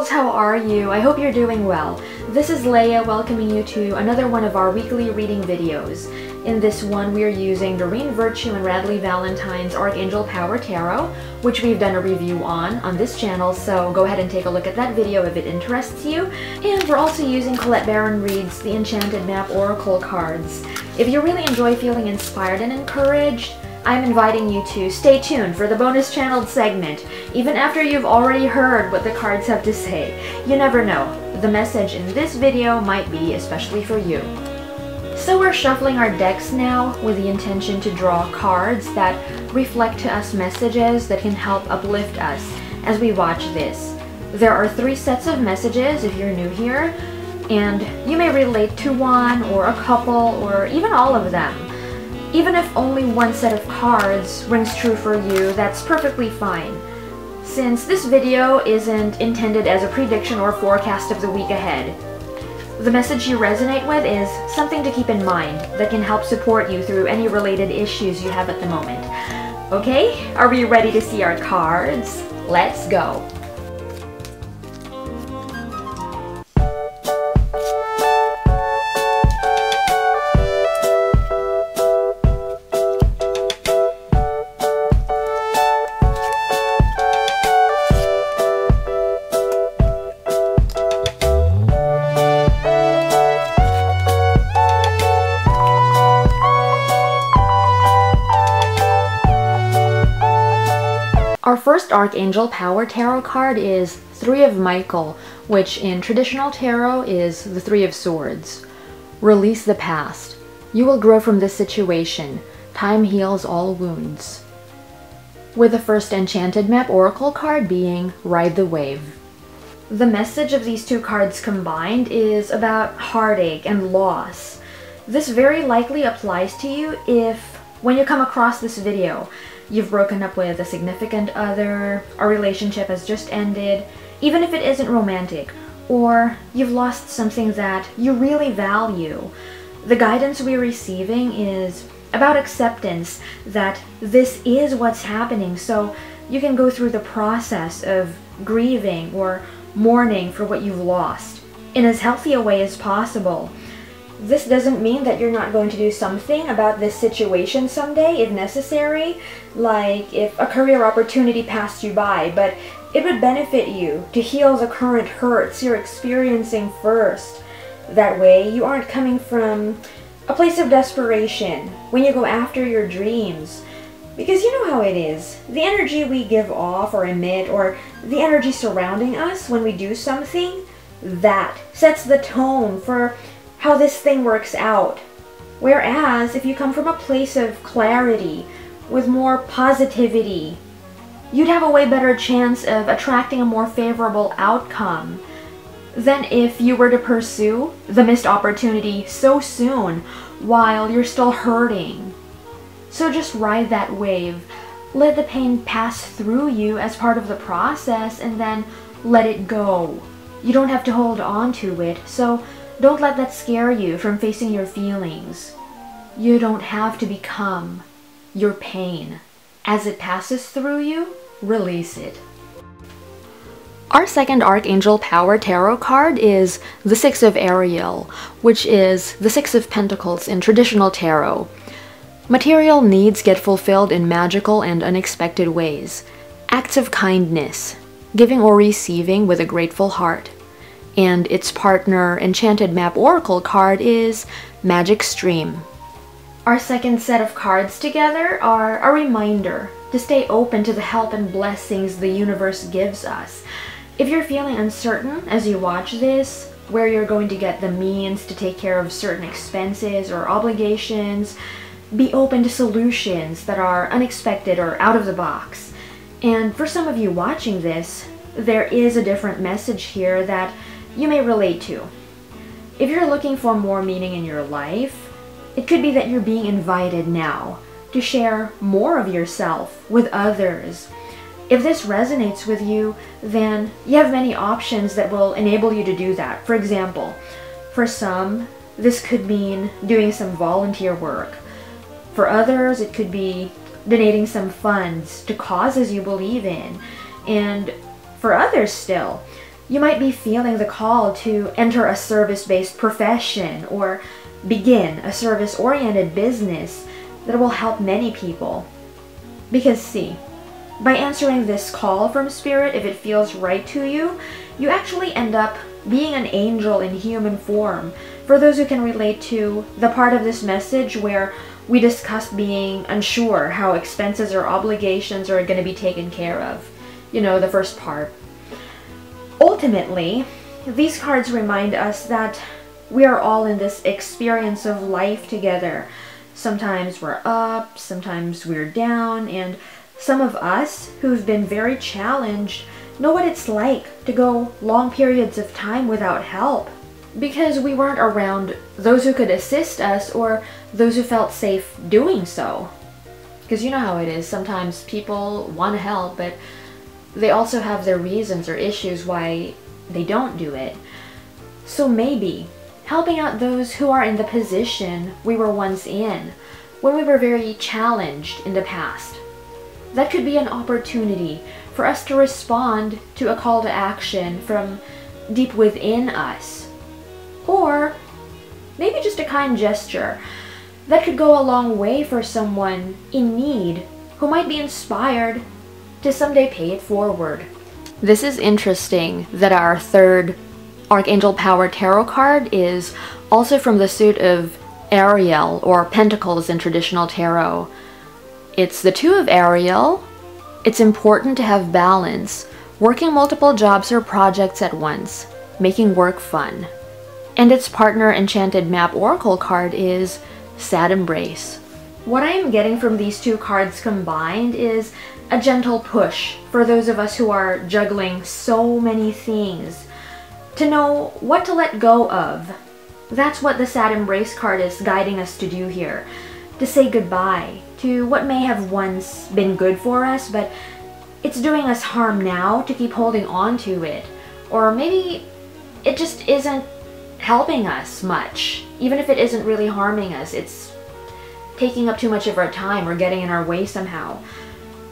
girls, how are you? I hope you're doing well. This is Leia welcoming you to another one of our weekly reading videos. In this one, we are using Doreen Virtue and Radley Valentine's Archangel Power Tarot, which we've done a review on this channel, so go ahead and take a look at that video if it interests you. And we're also using Colette Baron Reid's The Enchanted Map Oracle cards. If you really enjoy feeling inspired and encouraged, I'm inviting you to stay tuned for the bonus channeled segment, even after you've already heard what the cards have to say. You never know, the message in this video might be especially for you. So we're shuffling our decks now with the intention to draw cards that reflect to us messages that can help uplift us as we watch this. There are 3 sets of messages if you're new here, and you may relate to one or a couple or even all of them. Even if only one set of cards rings true for you, that's perfectly fine. Since this video isn't intended as a prediction or forecast of the week ahead, the message you resonate with is something to keep in mind that can help support you through any related issues you have at the moment. Okay, are we ready to see our cards? Let's go! Our first Archangel Power Tarot card is 3 of Michael, which in traditional tarot is the 3 of Swords. Release the past. You will grow from this situation. Time heals all wounds. With the first Enchanted Map Oracle card being Ride the Wave. The message of these 2 cards combined is about heartache and loss. This very likely applies to you if, when you come across this video, you've broken up with a significant other, a relationship has just ended, even if it isn't romantic, or you've lost something that you really value. The guidance we're receiving is about acceptance that this is what's happening, so you can go through the process of grieving or mourning for what you've lost in as healthy a way as possible. This doesn't mean that you're not going to do something about this situation someday if necessary, like if a career opportunity passed you by, but it would benefit you to heal the current hurts you're experiencing first. That way you aren't coming from a place of desperation when you go after your dreams. Because you know how it is. The energy we give off or emit, or the energy surrounding us when we do something, that sets the tone for how this thing works out. Whereas if you come from a place of clarity, with more positivity, you'd have a way better chance of attracting a more favorable outcome than if you were to pursue the missed opportunity so soon while you're still hurting. So just ride that wave. Let the pain pass through you as part of the process and then let it go. You don't have to hold on to it, so don't let that scare you from facing your feelings. You don't have to become your pain. As it passes through you, release it. Our second Archangel Power Tarot card is the 6 of Ariel, which is the 6 of Pentacles in traditional tarot. Material needs get fulfilled in magical and unexpected ways. Acts of kindness, giving or receiving with a grateful heart. And its partner Enchanted Map Oracle card is Magic Stream. Our second set of cards together are a reminder to stay open to the help and blessings the universe gives us. If you're feeling uncertain as you watch this, where you're going to get the means to take care of certain expenses or obligations, be open to solutions that are unexpected or out of the box. And for some of you watching this, there is a different message here that you may relate to. If you're looking for more meaning in your life, it could be that you're being invited now to share more of yourself with others. If this resonates with you, then you have many options that will enable you to do that. For example, for some, this could mean doing some volunteer work. For others, it could be donating some funds to causes you believe in. And for others still, You might be feeling the call to enter a service-based profession or begin a service-oriented business that will help many people. Because see, by answering this call from Spirit, if it feels right to you, you actually end up being an angel in human form. For those who can relate to the part of this message where we discussed being unsure how expenses or obligations are going to be taken care of. You know, the first part. Ultimately, these cards remind us that we are all in this experience of life together. Sometimes we're up, sometimes we're down, and some of us who've been very challenged know what it's like to go long periods of time without help because we weren't around those who could assist us or those who felt safe doing so. Because you know how it is, sometimes people want to help, but they also have their reasons or issues why they don't do it. So maybe helping out those who are in the position we were once in, when we were very challenged in the past. That could be an opportunity for us to respond to a call to action from deep within us. Or maybe just a kind gesture that could go a long way for someone in need who might be inspired to someday pay it forward. This is interesting that our third Archangel Power Tarot card is also from the suit of Ariel, or Pentacles in traditional tarot. It's the Two of Ariel. It's important to have balance, working multiple jobs or projects at once, making work fun. And its partner Enchanted Map Oracle card is Sad Embrace. What I am getting from these two cards combined is a gentle push for those of us who are juggling so many things, to know what to let go of. That's what the Sad Embrace card is guiding us to do here. To say goodbye to what may have once been good for us, but it's doing us harm now to keep holding on to it. Or maybe it just isn't helping us much. Even if it isn't really harming us, it's taking up too much of our time or getting in our way somehow.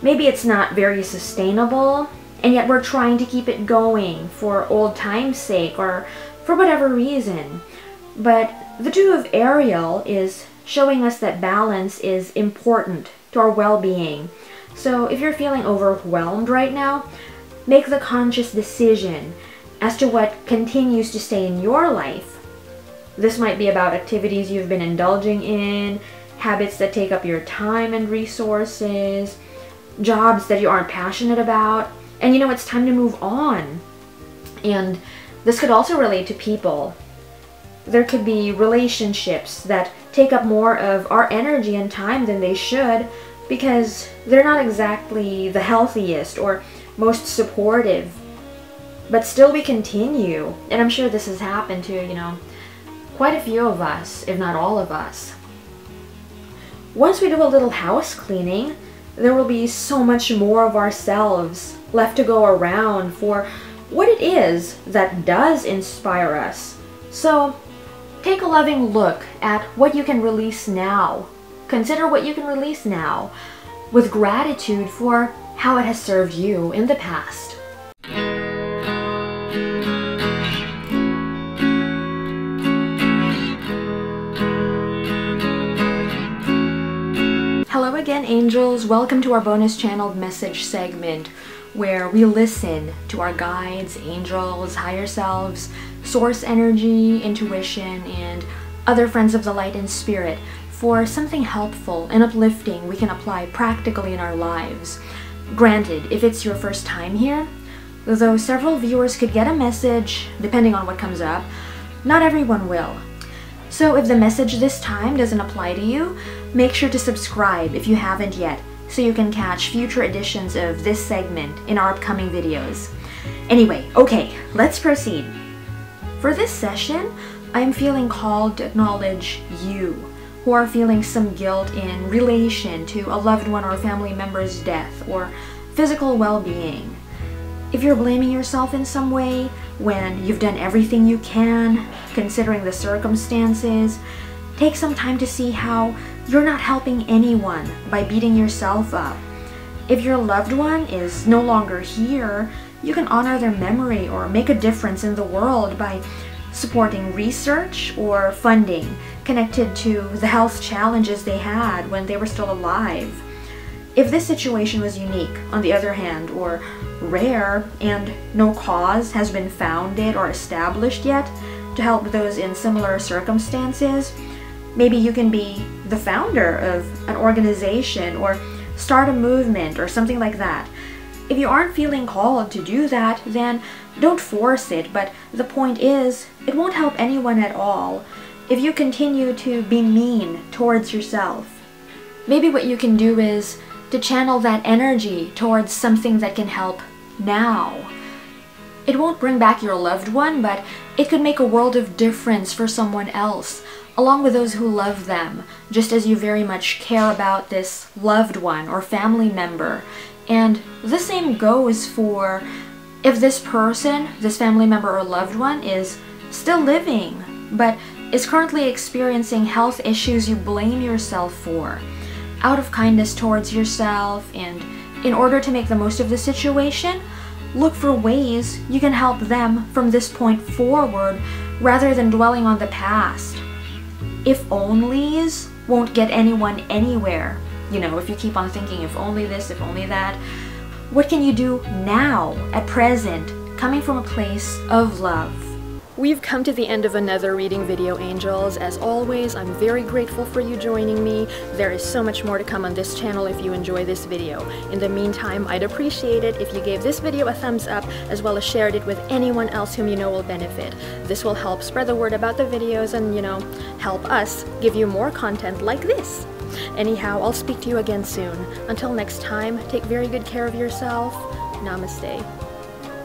Maybe it's not very sustainable, and yet we're trying to keep it going for old time's sake or for whatever reason. But the Two of Ariel is showing us that balance is important to our well-being. So if you're feeling overwhelmed right now, make the conscious decision as to what continues to stay in your life. This might be about activities you've been indulging in, habits that take up your time and resources, jobs that you aren't passionate about, and you know it's time to move on. And this could also relate to people. There could be relationships that take up more of our energy and time than they should because they're not exactly the healthiest or most supportive. But still we continue, and I'm sure this has happened to, you know, quite a few of us, if not all of us. Once we do a little house cleaning, there will be so much more of ourselves left to go around for what it is that does inspire us. So take a loving look at what you can release now. Consider what you can release now with gratitude for how it has served you in the past. Hello again, angels. Welcome to our bonus channeled message segment where we listen to our guides, angels, higher selves, source energy, intuition, and other friends of the light and spirit for something helpful and uplifting we can apply practically in our lives. Granted, if it's your first time here, though several viewers could get a message, depending on what comes up, not everyone will. So if the message this time doesn't apply to you, make sure to subscribe if you haven't yet, so you can catch future editions of this segment in our upcoming videos. Anyway, okay, let's proceed. For this session, I'm feeling called to acknowledge you, who are feeling some guilt in relation to a loved one or family member's death or physical well-being. If you're blaming yourself in some way when you've done everything you can, considering the circumstances, take some time to see how you're not helping anyone by beating yourself up. If your loved one is no longer here, you can honor their memory or make a difference in the world by supporting research or funding connected to the health challenges they had when they were still alive. If this situation was unique, on the other hand, or rare, and no cause has been founded or established yet to help those in similar circumstances, maybe you can be the founder of an organization or start a movement or something like that. If you aren't feeling called to do that, then don't force it, but the point is, it won't help anyone at all if you continue to be mean towards yourself. Maybe what you can do is to channel that energy towards something that can help now. It won't bring back your loved one, but it could make a world of difference for someone else, along with those who love them, just as you very much care about this loved one or family member. And the same goes for if this person, this family member or loved one, is still living, but is currently experiencing health issues you blame yourself for. Out of kindness towards yourself, and in order to make the most of the situation, look for ways you can help them from this point forward rather than dwelling on the past. If onlys won't get anyone anywhere. You know, if you keep on thinking if only this, if only that, what can you do now, at present, coming from a place of love? We've come to the end of another reading video, angels. As always, I'm very grateful for you joining me. There is so much more to come on this channel if you enjoy this video. In the meantime, I'd appreciate it if you gave this video a thumbs up, as well as shared it with anyone else whom you know will benefit. This will help spread the word about the videos and, you know, help us give you more content like this. Anyhow, I'll speak to you again soon. Until next time, take very good care of yourself. Namaste.